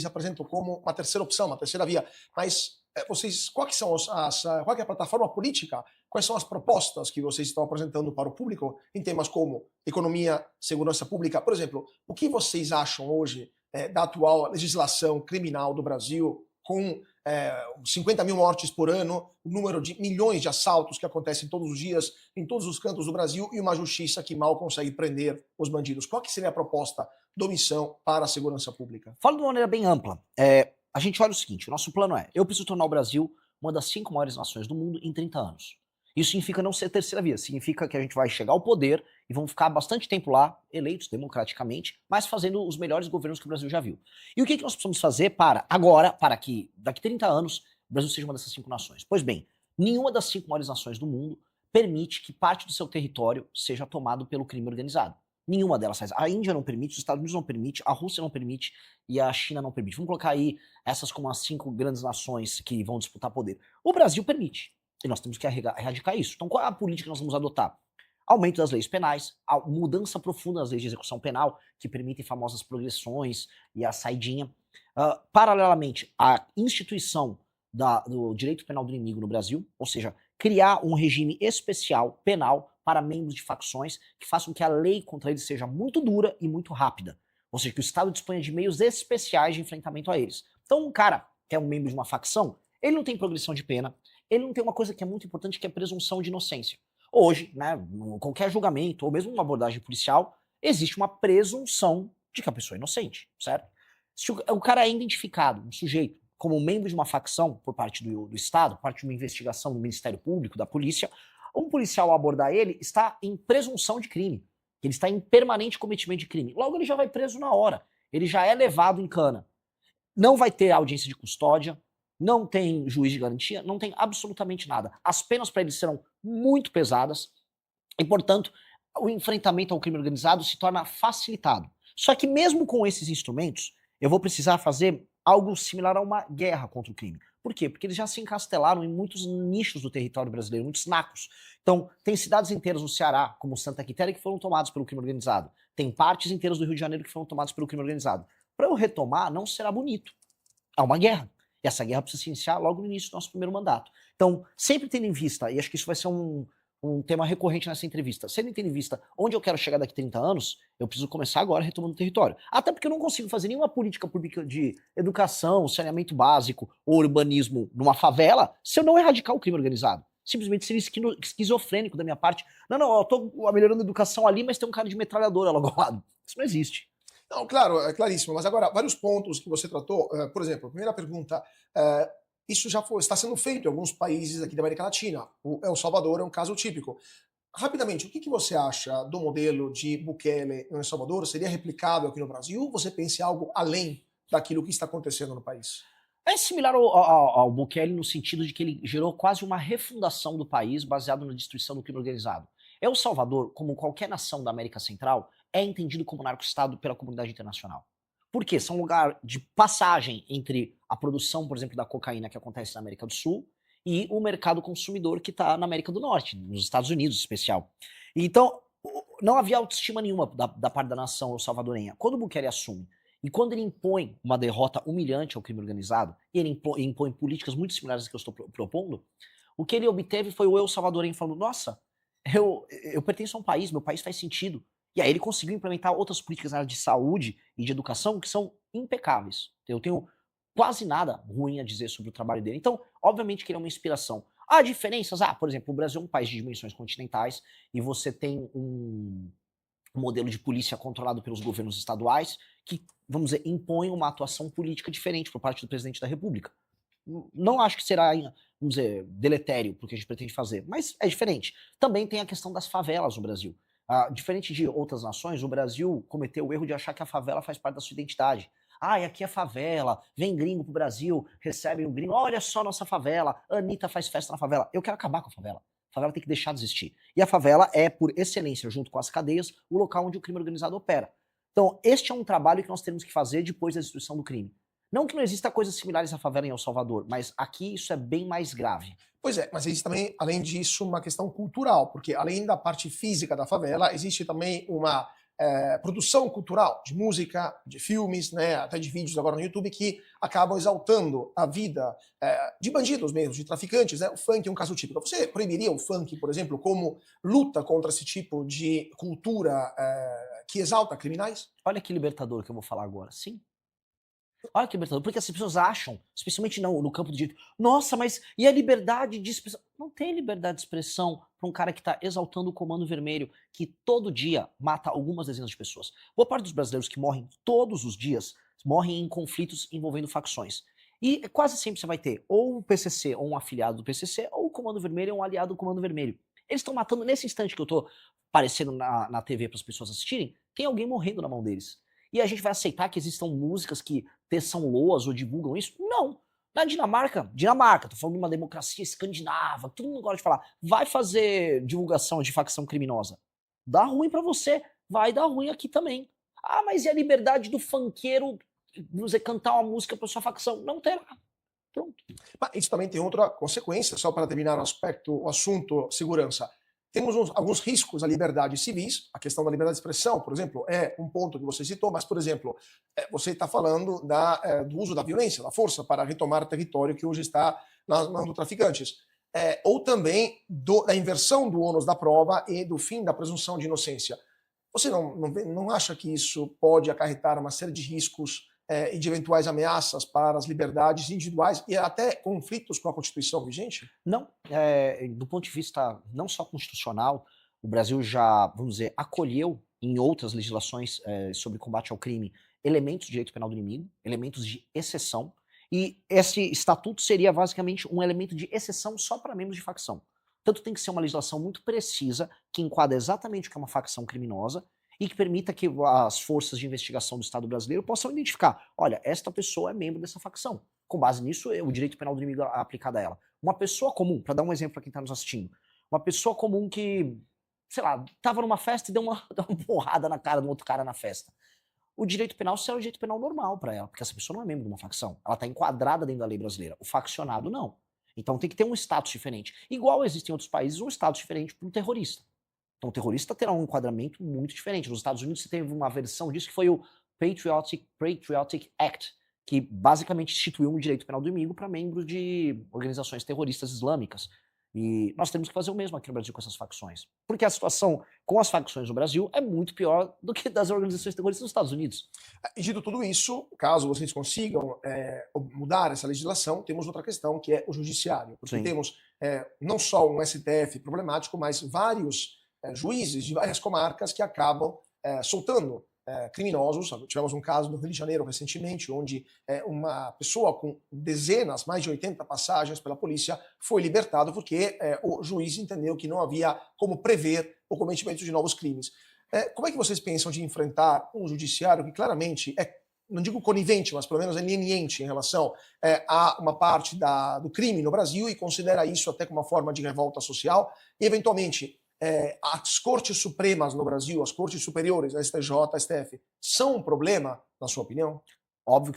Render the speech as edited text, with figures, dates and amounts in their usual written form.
apresentam como uma terceira opção, uma terceira via. Mas qual que é a plataforma política? Quais são as propostas que vocês estão apresentando para o público em temas como economia, segurança pública? Por exemplo, o que vocês acham hoje da atual legislação criminal do Brasil, com 50 mil mortes por ano, o número de milhões de assaltos que acontecem todos os dias em todos os cantos do Brasil e uma justiça que mal consegue prender os bandidos? Qual que seria a proposta de omissão para a segurança pública? Falo de uma maneira bem ampla. A gente olha o seguinte, o nosso plano eu preciso tornar o Brasil uma das 5 maiores nações do mundo em 30 anos. Isso significa não ser terceira via, significa que a gente vai chegar ao poder e vamos ficar bastante tempo lá, eleitos democraticamente, mas fazendo os melhores governos que o Brasil já viu. E o que nós precisamos fazer para que daqui 30 anos o Brasil seja uma dessas 5 nações? Pois bem, nenhuma das 5 maiores nações do mundo permite que parte do seu território seja tomado pelo crime organizado. Nenhuma delas faz. A Índia não permite, os Estados Unidos não permite, a Rússia não permite e a China não permite. Vamos colocar aí essas como as 5 grandes nações que vão disputar poder. O Brasil permite. E nós temos que erradicar isso. Então qual é a política que nós vamos adotar? Aumento das leis penais, a mudança profunda das leis de execução penal, que permitem famosas progressões e a saidinha. Paralelamente, a instituição do direito penal do inimigo no Brasil, ou seja, criar um regime especial penal para membros de facções que façam que a lei contra eles seja muito dura e muito rápida. Ou seja, que o Estado disponha de meios especiais de enfrentamento a eles. Então um cara que é um membro de uma facção, ele não tem progressão de pena, ele não tem uma coisa que é muito importante, que é a presunção de inocência. Hoje, né, qualquer julgamento, ou mesmo uma abordagem policial, existe uma presunção de que a pessoa é inocente, certo? Se o cara é identificado, um sujeito, como membro de uma facção por parte do Estado, por parte de uma investigação do Ministério Público, da polícia, um policial ao abordar ele está em presunção de crime. Ele está em permanente cometimento de crime. Logo ele já vai preso na hora. Ele já é levado em cana. Não vai ter audiência de custódia, não tem juiz de garantia, não tem absolutamente nada. As penas para eles serão muito pesadas e, portanto, o enfrentamento ao crime organizado se torna facilitado. Só que mesmo com esses instrumentos, eu vou precisar fazer algo similar a uma guerra contra o crime. Por quê? Porque eles já se encastelaram em muitos nichos do território brasileiro, muitos nacos. Então, tem cidades inteiras no Ceará, como Santa Quitéria, que foram tomadas pelo crime organizado. Tem partes inteiras do Rio de Janeiro que foram tomadas pelo crime organizado. Para eu retomar, não será bonito. Há uma guerra. E essa guerra precisa se iniciar logo no início do nosso primeiro mandato. Então, sempre tendo em vista, e acho que isso vai ser um tema recorrente nessa entrevista, sempre tendo em vista onde eu quero chegar daqui a 30 anos, eu preciso começar agora retomando o território. Até porque eu não consigo fazer nenhuma política pública de educação, saneamento básico ou urbanismo numa favela se eu não erradicar o crime organizado. Simplesmente seria esquizofrênico da minha parte. Não, eu tô melhorando a educação ali, mas tem um cara de metralhadora logo ao lado. Isso não existe. Não, claro, é claríssimo. Mas agora, vários pontos que você tratou, por exemplo, a primeira pergunta, isso já está sendo feito em alguns países aqui da América Latina. O El Salvador é um caso típico. Rapidamente, o que você acha do modelo de Bukele no El Salvador? Seria replicável aqui no Brasil? Ou você pensa em algo além daquilo que está acontecendo no país? É similar ao Bukele no sentido de que ele gerou quase uma refundação do país baseado na destruição do crime organizado. El Salvador, como qualquer nação da América Central, é entendido como narco-estado pela comunidade internacional. Por quê? São um lugar de passagem entre a produção, por exemplo, da cocaína que acontece na América do Sul e o mercado consumidor que está na América do Norte, nos Estados Unidos em especial. Então, não havia autoestima nenhuma da parte da nação salvadorenha. Quando o Bukele assume e quando ele impõe uma derrota humilhante ao crime organizado, e ele impõe políticas muito similares às que eu estou propondo, o que ele obteve foi o El Salvadorenho falando, nossa, eu pertenço a um país, meu país faz sentido. E aí ele conseguiu implementar outras políticas na área de saúde e de educação que são impecáveis. Eu tenho quase nada ruim a dizer sobre o trabalho dele. Então, obviamente que ele é uma inspiração. Há diferenças? Por exemplo, o Brasil é um país de dimensões continentais e você tem um modelo de polícia controlado pelos governos estaduais que, vamos dizer, impõe uma atuação política diferente por parte do presidente da República. Não acho que será, vamos dizer, deletério porque a gente pretende fazer, mas é diferente. Também tem a questão das favelas no Brasil. Diferente de outras nações, o Brasil cometeu o erro de achar que a favela faz parte da sua identidade. E aqui é favela, vem gringo pro Brasil, recebe um gringo, olha só nossa favela, a Anitta faz festa na favela. Eu quero acabar com a favela. A favela tem que deixar de existir. E a favela é, por excelência, junto com as cadeias, o local onde o crime organizado opera. Então, este é um trabalho que nós temos que fazer depois da destruição do crime. Não que não exista coisas similares à favela em El Salvador, mas aqui isso é bem mais grave. Pois é, mas existe também, além disso, uma questão cultural, porque além da parte física da favela, existe também uma produção cultural, de música, de filmes, né, até de vídeos agora no YouTube, que acabam exaltando a vida de bandidos mesmo, de traficantes. Né? O funk é um caso típico. Você proibiria o funk, por exemplo, como luta contra esse tipo de cultura que exalta criminais? Olha que libertador que eu vou falar agora. Sim. Olha que libertador, porque as pessoas acham, especialmente no campo do direito, nossa, mas e a liberdade de expressão? Não tem liberdade de expressão para um cara que está exaltando o Comando Vermelho, que todo dia mata algumas dezenas de pessoas. Boa parte dos brasileiros que morrem todos os dias morrem em conflitos envolvendo facções. E quase sempre você vai ter ou o PCC ou um afiliado do PCC, ou o Comando Vermelho ou um aliado do Comando Vermelho. Eles estão matando nesse instante que eu estou aparecendo na TV para as pessoas assistirem, tem alguém morrendo na mão deles. E a gente vai aceitar que existam músicas que teçam loas ou divulgam isso? Não. Na Dinamarca, tô falando de uma democracia escandinava, todo mundo gosta de falar, vai fazer divulgação de facção criminosa. Dá ruim pra você, vai dar ruim aqui também. Ah, mas e a liberdade do funkeiro você cantar uma música pra sua facção? Não terá. Pronto. Mas isso também tem outra consequência, só para terminar o assunto segurança. Temos alguns riscos à liberdade civis, a questão da liberdade de expressão, por exemplo, é um ponto que você citou, mas, por exemplo, você está falando do uso da violência, da força, para retomar território que hoje está nas mãos dos traficantes. Ou também da inversão do ônus da prova e do fim da presunção de inocência. Você não acha que isso pode acarretar uma série de riscos e de eventuais ameaças para as liberdades individuais e até conflitos com a Constituição vigente? Não, do ponto de vista não só constitucional, o Brasil já, vamos dizer, acolheu em outras legislações sobre combate ao crime elementos de direito penal do inimigo, elementos de exceção, e esse estatuto seria basicamente um elemento de exceção só para membros de facção. Tanto tem que ser uma legislação muito precisa, que enquadra exatamente o que é uma facção criminosa, e que permita que as forças de investigação do Estado brasileiro possam identificar, olha, esta pessoa é membro dessa facção. Com base nisso, o direito penal do inimigo é aplicado a ela. Uma pessoa comum, para dar um exemplo para quem está nos assistindo, uma pessoa comum que, sei lá, estava numa festa e deu uma porrada na cara de um outro cara na festa. O direito penal será o direito penal normal para ela, porque essa pessoa não é membro de uma facção. Ela está enquadrada dentro da lei brasileira. O faccionado não. Então tem que ter um status diferente. Igual existe em outros países um status diferente para um terrorista. Então o terrorista terá um enquadramento muito diferente. Nos Estados Unidos você teve uma versão disso que foi o Patriotic Act, que basicamente instituiu um direito penal do inimigo para membros de organizações terroristas islâmicas. E nós temos que fazer o mesmo aqui no Brasil com essas facções. Porque a situação com as facções no Brasil é muito pior do que das organizações terroristas nos Estados Unidos. E dito tudo isso, caso vocês consigam mudar essa legislação, temos outra questão, que é o judiciário. Porque Sim. temos não só um STF problemático, mas vários juízes de várias comarcas que acabam soltando criminosos. Tivemos um caso no Rio de Janeiro recentemente, onde uma pessoa com dezenas, mais de 80 passagens pela polícia, foi libertado porque o juiz entendeu que não havia como prever o cometimento de novos crimes. Como é que vocês pensam de enfrentar um judiciário que claramente não digo conivente, mas pelo menos é leniente em relação a uma parte do crime no Brasil e considera isso até como uma forma de revolta social e, eventualmente, as cortes supremas no Brasil, as cortes superiores, a STJ, a STF, são um problema, na sua opinião? Óbvio que